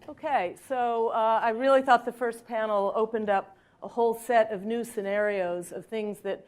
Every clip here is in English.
Okay, so I really thought the first panel opened up a whole set of new scenarios of things that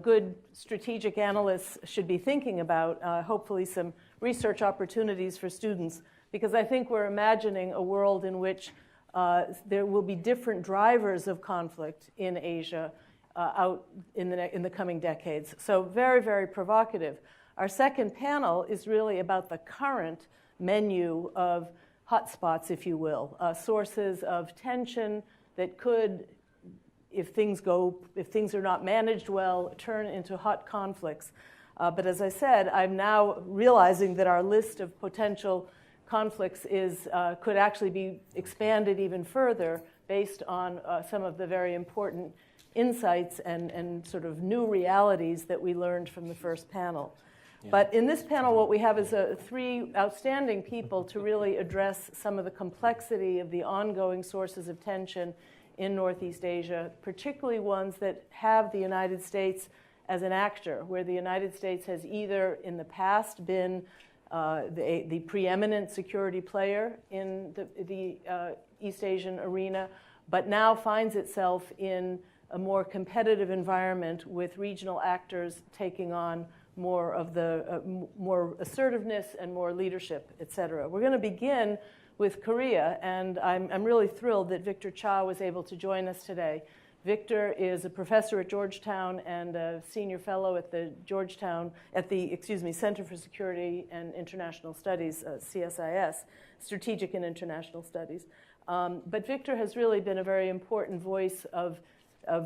good strategic analysts should be thinking about, hopefully some research opportunities for students, because I think we're imagining a world in which there will be different drivers of conflict in Asia out in the coming decades. So very, very provocative. Our second panel is really about the current menu of hotspots, if you will, sources of tension that could, if things are not managed well, turn into hot conflicts. But as I said, I'm now realizing that our list of potential conflicts could actually be expanded even further based on some of the very important insights and sort of new realities that we learned from the first panel. Yeah. But in this panel, what we have is three outstanding people to really address some of the complexity of the ongoing sources of tension in Northeast Asia, particularly ones that have the United States as an actor, where the United States has either in the past been the preeminent security player in the East Asian arena, but now finds itself in a more competitive environment with regional actors taking on more of the more assertiveness and more leadership, et cetera. We're going to begin with Korea, and I'm really thrilled that Victor Cha was able to join us today. Victor is a professor at Georgetown and a senior fellow at the Center for Security and International Studies, CSIS, Strategic and International Studies. But Victor has really been a very important voice of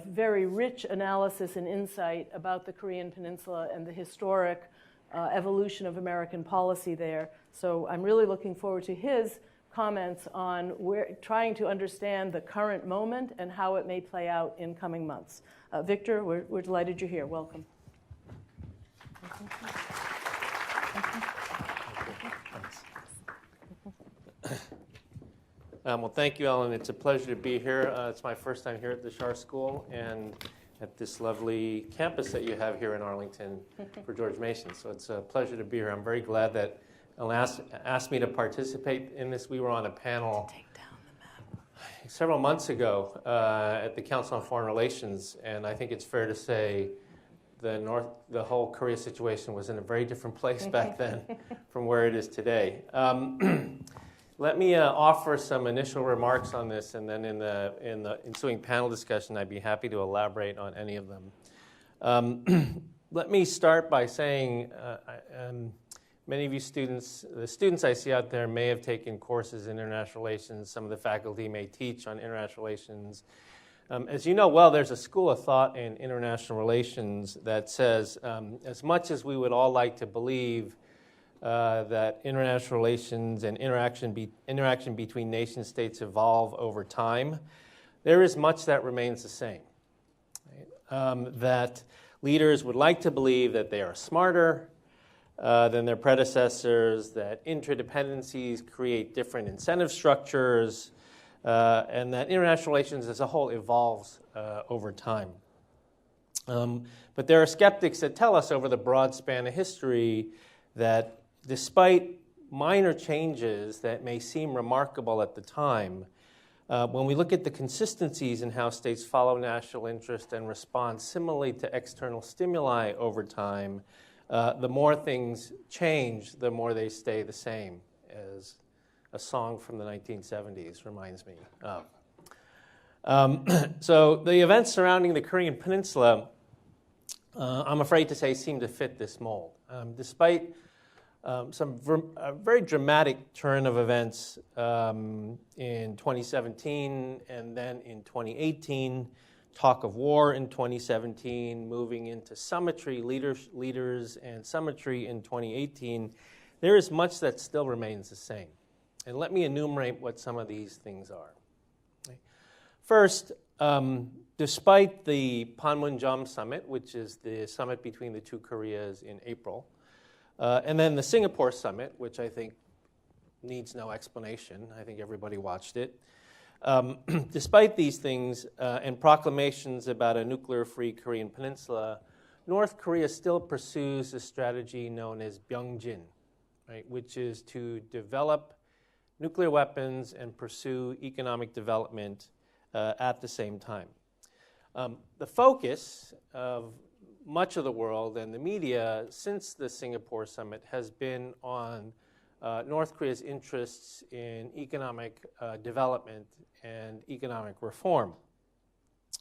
very rich analysis and insight about the Korean Peninsula and the historic evolution of American policy there. So I'm really looking forward to his comments on trying to understand the current moment and how it may play out in coming months. Victor, we're delighted you're here. Welcome. Well, thank you, Ellen. It's a pleasure to be here. It's my first time here at the Schar School and at this lovely campus that you have here in Arlington for George Mason. So it's a pleasure to be here. I'm very glad that Ellen asked me to participate in this. We were on a panel several months ago at the Council on Foreign Relations, and I think it's fair to say the whole Korea situation was in a very different place back then from where it is today. Let me offer some initial remarks on this, and then in the ensuing panel discussion, I'd be happy to elaborate on any of them. Let me start by saying many of you students, the students I see out there may have taken courses in international relations. Some of the faculty may teach on international relations. As you know well, there's a school of thought in international relations that says as much as we would all like to believe that international relations and interaction between nation states evolve over time, there is much that remains the same. Right? That leaders would like to believe that they are smarter than their predecessors, that interdependencies create different incentive structures, and that international relations as a whole evolves over time. But there are skeptics that tell us over the broad span of history that despite minor changes that may seem remarkable at the time, when we look at the consistencies in how states follow national interest and respond similarly to external stimuli over time, the more things change, the more they stay the same, as a song from the 1970s reminds me of. So the events surrounding the Korean Peninsula, I'm afraid to say, seem to fit this mold. Despite some very dramatic turn of events in 2017 and then in 2018, talk of war in 2017, moving into summitry leaders and summitry in 2018, there is much that still remains the same. And let me enumerate what some of these things are. Okay. First, despite the Panmunjom Summit, which is the summit between the two Koreas in April, and then the Singapore Summit, which I think needs no explanation. I think everybody watched it. Despite these things and proclamations about a nuclear-free Korean peninsula, North Korea still pursues a strategy known as Byungjin, right, which is to develop nuclear weapons and pursue economic development at the same time. The focus of much of the world and the media since the Singapore summit has been on North Korea's interests in economic development and economic reform.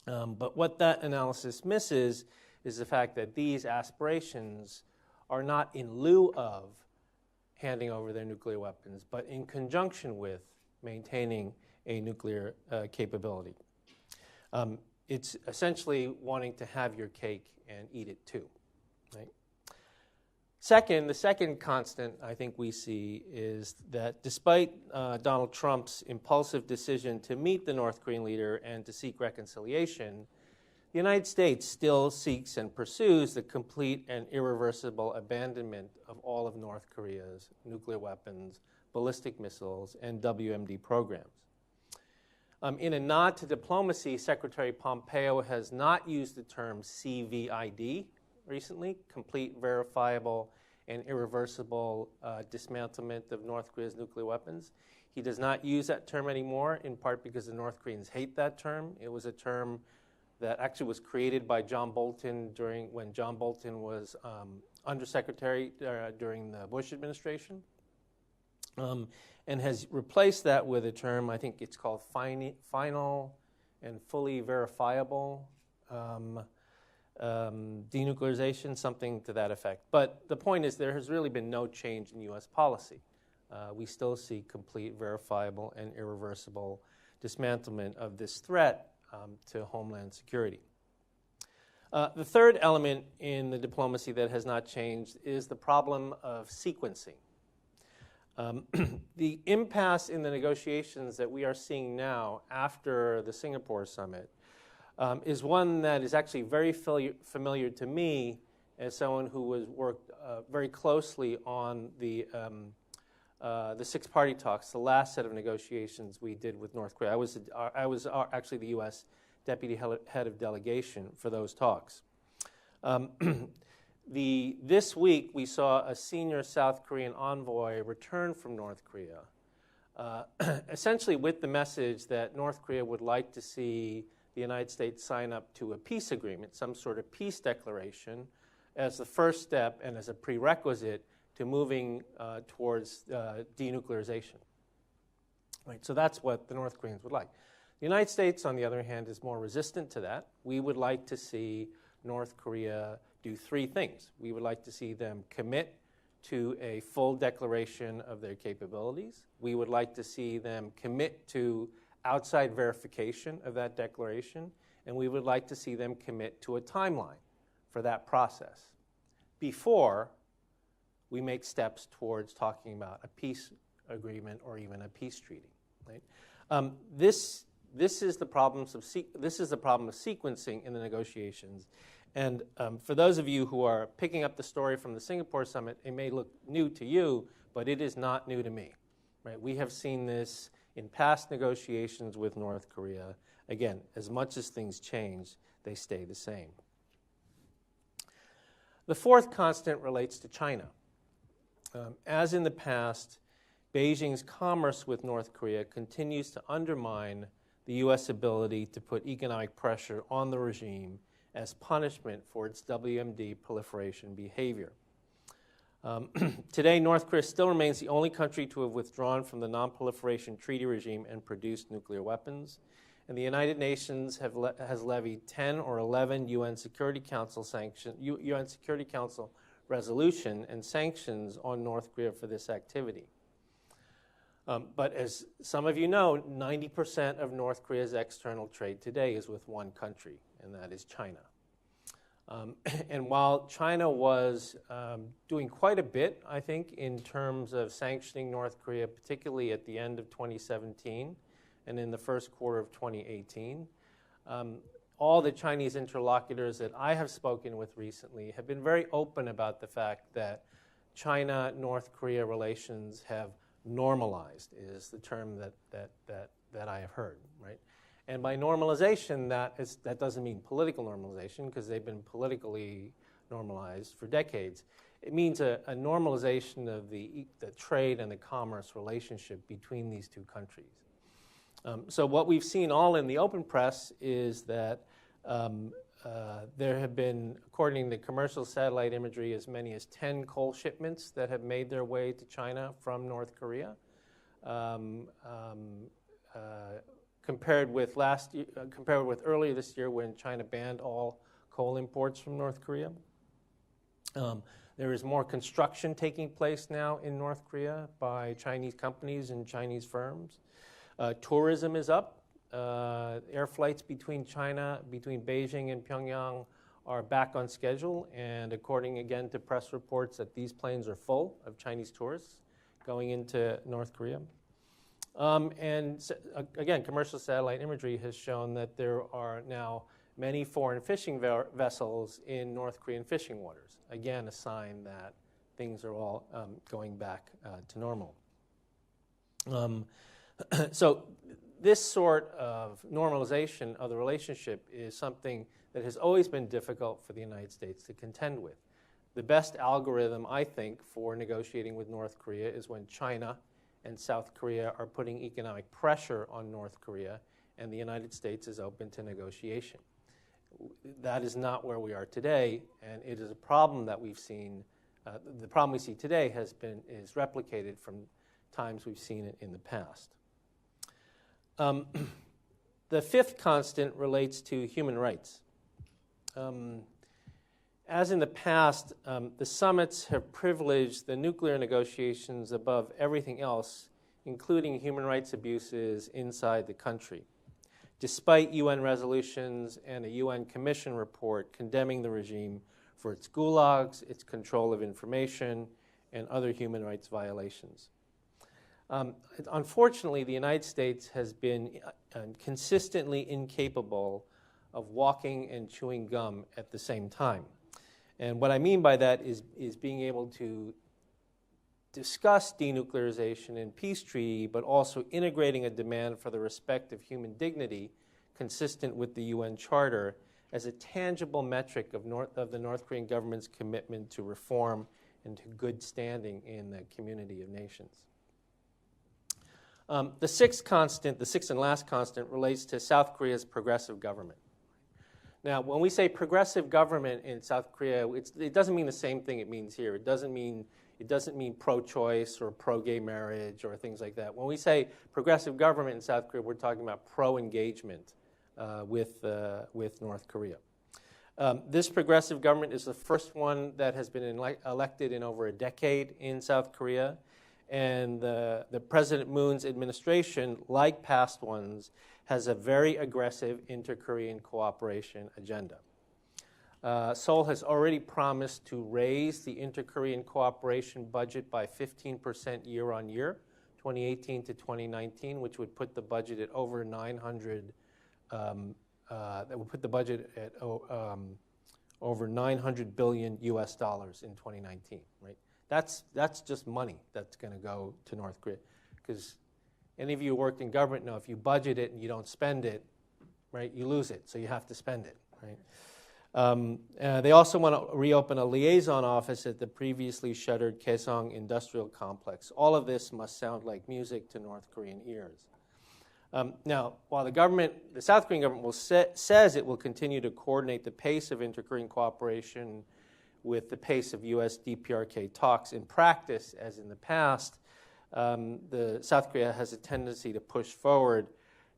But what that analysis misses is the fact that these aspirations are not in lieu of handing over their nuclear weapons, but in conjunction with maintaining a nuclear capability. It's essentially wanting to have your cake and eat it too, right? Second, the second constant I think we see is that despite Donald Trump's impulsive decision to meet the North Korean leader and to seek reconciliation, the United States still seeks and pursues the complete and irreversible abandonment of all of North Korea's nuclear weapons, ballistic missiles, and WMD programs. In a nod to diplomacy, Secretary Pompeo has not used the term CVID recently, complete, verifiable, and irreversible dismantlement of North Korea's nuclear weapons. He does not use that term anymore, in part because the North Koreans hate that term. It was a term that actually was created by John Bolton when John Bolton was undersecretary during the Bush administration, and has replaced that with a term, I think it's called final and fully verifiable denuclearization, something to that effect. But the point is there has really been no change in U.S. policy. We still see complete, verifiable, and irreversible dismantlement of this threat to homeland security. The third element in the diplomacy that has not changed is the problem of sequencing. The impasse in the negotiations that we are seeing now after the Singapore summit is one that is actually very familiar to me as someone who was worked very closely on the six-party talks, the last set of negotiations we did with North Korea. I was actually the U.S. deputy head of delegation for those talks. This week, we saw a senior South Korean envoy return from North Korea, essentially with the message that North Korea would like to see the United States sign up to a peace agreement, some sort of peace declaration, as the first step and as a prerequisite to moving towards denuclearization. Right, so that's what the North Koreans would like. The United States, on the other hand, is more resistant to that. We would like to see North Korea do three things. We would like to see them commit to a full declaration of their capabilities. We would like to see them commit to outside verification of that declaration. And we would like to see them commit to a timeline for that process before we make steps towards talking about a peace agreement or even a peace treaty. Right? This is the problem of sequencing in the negotiations. And for those of you who are picking up the story from the Singapore summit, it may look new to you, but it is not new to me. Right? We have seen this in past negotiations with North Korea. Again, as much as things change, they stay the same. The fourth constant relates to China. As in the past, Beijing's commerce with North Korea continues to undermine the U.S. ability to put economic pressure on the regime as punishment for its WMD proliferation behavior. Today, North Korea still remains the only country to have withdrawn from the Non-Proliferation Treaty regime and produced nuclear weapons. And the United Nations has levied 10 or 11 UN Security Council resolution and sanctions on North Korea for this activity. But as some of you know, 90% of North Korea's external trade today is with one country, and that is China. And while China was doing quite a bit, I think, in terms of sanctioning North Korea, particularly at the end of 2017 and in the first quarter of 2018, all the Chinese interlocutors that I have spoken with recently have been very open about the fact that China-North Korea relations have normalized, is the term that I have heard, right? And by normalization, that doesn't mean political normalization, because they've been politically normalized for decades. it means a normalization of the trade and the commerce relationship between these two countries. So what we've seen all in the open press is that there have been, according to commercial satellite imagery, as many as 10 coal shipments that have made their way to China from North Korea. Compared with earlier this year when China banned all coal imports from North Korea. There is more construction taking place now in North Korea by Chinese companies and Chinese firms. Tourism is up. Air flights between Beijing and Pyongyang are back on schedule, and according again to press reports that these planes are full of Chinese tourists going into North Korea. Again, commercial satellite imagery has shown that there are now many foreign fishing vessels in North Korean fishing waters. Again, a sign that things are all going back to normal. So this sort of normalization of the relationship is something that has always been difficult for the United States to contend with. The best algorithm, I think, for negotiating with North Korea is when China and South Korea are putting economic pressure on North Korea, and the United States is open to negotiation. That is not where we are today, and it is a problem that we've seen. The problem we see today is replicated from times we've seen it in the past. The fifth constant relates to human rights. As in the past, the summits have privileged the nuclear negotiations above everything else, including human rights abuses inside the country, despite UN resolutions and a UN Commission report condemning the regime for its gulags, its control of information, and other human rights violations. Unfortunately, the United States has been consistently incapable of walking and chewing gum at the same time. And what I mean by that is being able to discuss denuclearization and peace treaty, but also integrating a demand for the respect of human dignity consistent with the UN Charter as a tangible metric of the North Korean government's commitment to reform and to good standing in the community of nations. The sixth and last constant, relates to South Korea's progressive government. Now, when we say progressive government in South Korea, it doesn't mean the same thing it means here. It doesn't mean pro-choice or pro-gay marriage or things like that. When we say progressive government in South Korea, we're talking about pro-engagement with North Korea. This progressive government is the first one that has been elected in over a decade in South Korea. And the President Moon's administration, like past ones, has a very aggressive inter-Korean cooperation agenda. Seoul has already promised to raise the inter-Korean cooperation budget by 15% year on year, 2018 to 2019, which would put the budget at over $900 billion US dollars in 2019, right? That's just money that's going to go to North Korea. Because any of you who worked in government know if you budget it and you don't spend it, right, you lose it. So you have to spend it, right? They also want to reopen a liaison office at the previously shuttered Kaesong Industrial Complex. All of this must sound like music to North Korean ears. Now, while the South Korean government says it will continue to coordinate the pace of inter-Korean cooperation with the pace of U.S. DPRK talks, in practice, as in the past, the South Korea has a tendency to push forward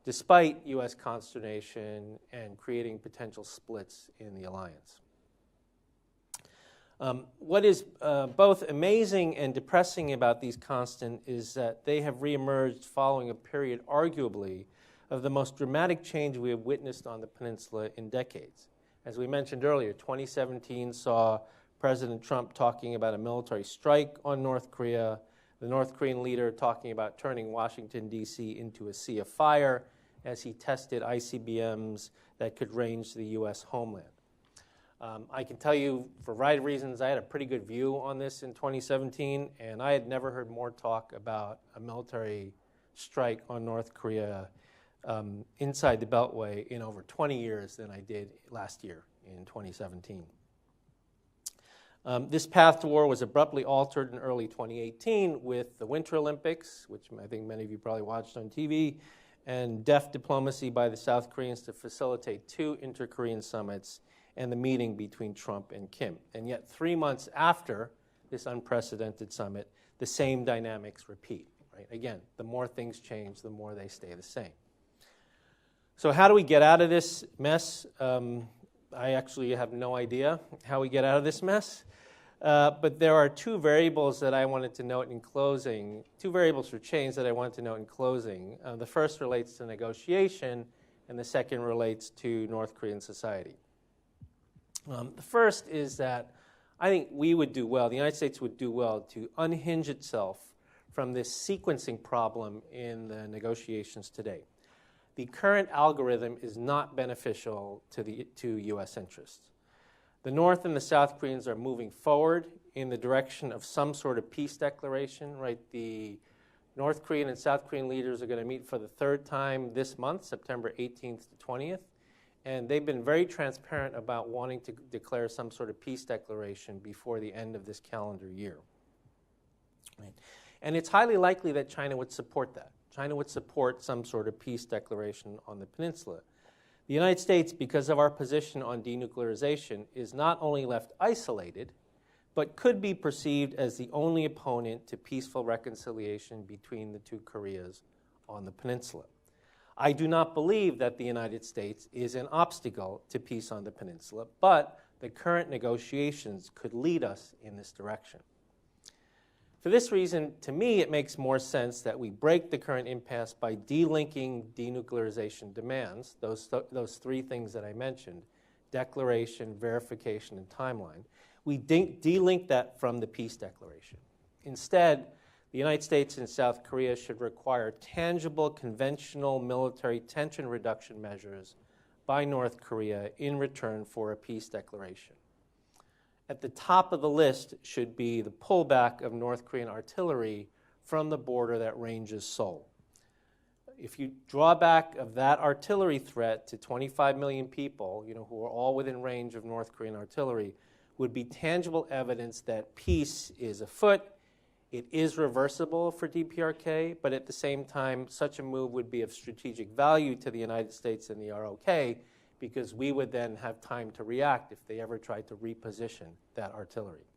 despite U.S. consternation and creating potential splits in the alliance. What is both amazing and depressing about these constants is that they have reemerged following a period, arguably, of the most dramatic change we have witnessed on the peninsula in decades. As we mentioned earlier, 2017 saw President Trump talking about a military strike on North Korea, the North Korean leader talking about turning Washington, D.C. into a sea of fire as he tested ICBMs that could range the U.S. homeland. I can tell you, for a variety of reasons, I had a pretty good view on this in 2017, and I had never heard more talk about a military strike on North Korea inside the Beltway in over 20 years than I did last year in 2017. This path to war was abruptly altered in early 2018 with the Winter Olympics, which I think many of you probably watched on TV, and deft diplomacy by the South Koreans to facilitate 2 inter-Korean summits and the meeting between Trump and Kim. And yet 3 months after this unprecedented summit, the same dynamics repeat. Right? Again, the more things change, the more they stay the same. So how do we get out of this mess? I actually have no idea how we get out of this mess. But there are 2 variables that I wanted to note in closing, 2 variables for change that I wanted to note in closing. The first relates to negotiation, and the second relates to North Korean society. The first is that I think we would do well, the United States would do well to unhinge itself from this sequencing problem in the negotiations today. The current algorithm is not beneficial to U.S. interests. The North and the South Koreans are moving forward in the direction of some sort of peace declaration, right? The North Korean and South Korean leaders are going to meet for the 3rd time this month, September 18th to 20th. And they've been very transparent about wanting to declare some sort of peace declaration before the end of this calendar year. Right? And it's highly likely that China would support that. China would support some sort of peace declaration on the peninsula. The United States, because of our position on denuclearization, is not only left isolated, but could be perceived as the only opponent to peaceful reconciliation between the 2 Koreas on the peninsula. I do not believe that the United States is an obstacle to peace on the peninsula, but the current negotiations could lead us in this direction. For this reason, to me, it makes more sense that we break the current impasse by delinking denuclearization demands, those 3 things that I mentioned, declaration, verification, and timeline. We delink that from the peace declaration. Instead, the United States and South Korea should require tangible conventional military tension reduction measures by North Korea in return for a peace declaration. At the top of the list should be the pullback of North Korean artillery from the border that ranges Seoul. If you draw back of that artillery threat to 25 million people, who are all within range of North Korean artillery, would be tangible evidence that peace is afoot. It is reversible for DPRK, but at the same time, such a move would be of strategic value to the United States and the ROK, because we would then have time to react if they ever tried to reposition that artillery.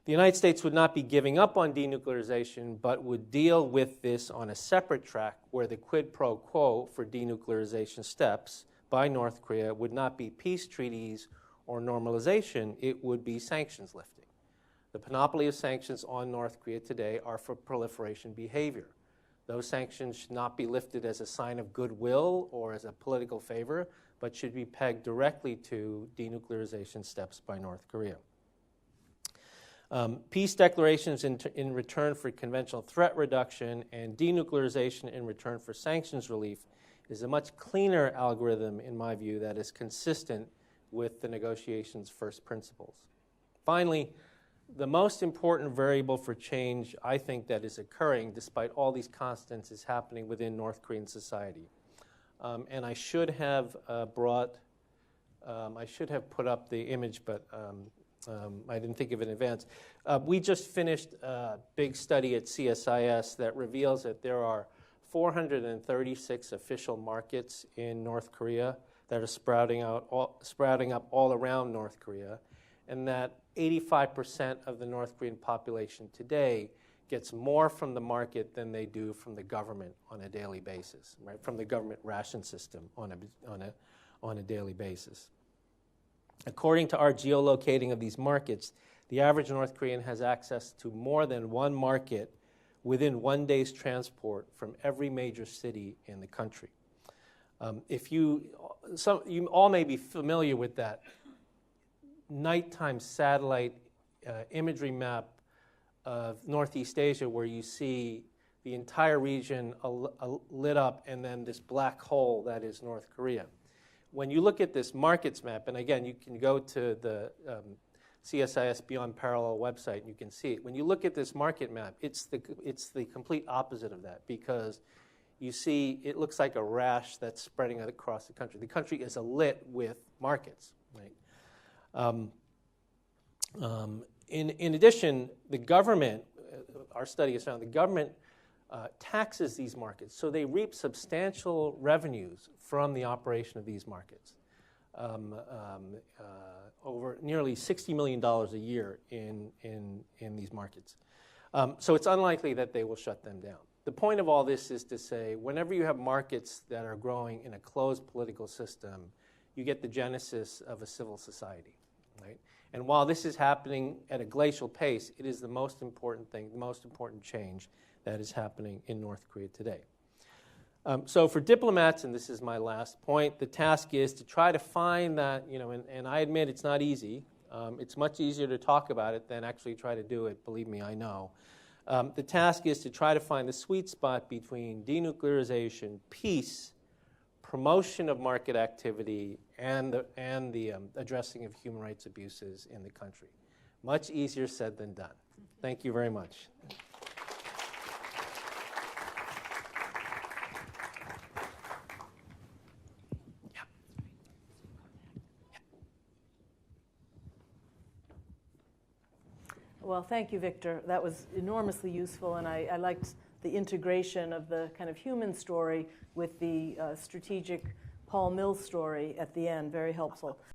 The United States would not be giving up on denuclearization, but would deal with this on a separate track where the quid pro quo for denuclearization steps by North Korea would not be peace treaties or normalization, it would be sanctions lifting. The panoply of sanctions on North Korea today are for proliferation behavior. Those sanctions should not be lifted as a sign of goodwill or as a political favor, but should be pegged directly to denuclearization steps by North Korea. Peace declarations in return for conventional threat reduction and denuclearization in return for sanctions relief is a much cleaner algorithm, in my view, that is consistent with the negotiations' first principles. Finally, the most important variable for change, I think, that is occurring despite all these constants is happening within North Korean society. And I should have put up the image, but I didn't think of it in advance. We just finished a big study at CSIS that reveals that there are 436 official markets in North Korea that are sprouting up all around North Korea, and that 85% of the North Korean population today gets more from the market than they do from the government on a daily basis, right? From the government ration system on a daily basis. According to our geolocating of these markets, the average North Korean has access to more than one market within 1 day's transport from every major city in the country. You all may be familiar with that nighttime satellite imagery map of Northeast Asia, where you see the entire region lit up and then this black hole that is North Korea. When you look at this markets map, and again, you can go to the CSIS Beyond Parallel website and you can see it. When you look at this market map, it's the complete opposite of that, because you see it looks like a rash that's spreading across the country. The country is alit with markets, right? In addition, the government, our study has found the government taxes these markets, so they reap substantial revenues from the operation of these markets. Over nearly $60 million a year in these markets. So it's unlikely that they will shut them down. The point of all this is to say, whenever you have markets that are growing in a closed political system, you get the genesis of a civil society, right? And while this is happening at a glacial pace, it is the most important thing, the most important change that is happening in North Korea today. So for diplomats, and this is my last point, the task is to try to find that, and I admit it's not easy. It's much easier to talk about it than actually try to do it, believe me, I know. The task is to try to find the sweet spot between denuclearization, peace, promotion of market activity, and the addressing of human rights abuses in the country. Much easier said than done. Thank you very much. Well, thank you, Victor. That was enormously useful, and I liked the integration of the kind of human story with the strategic Paul Mills story at the end. Very helpful.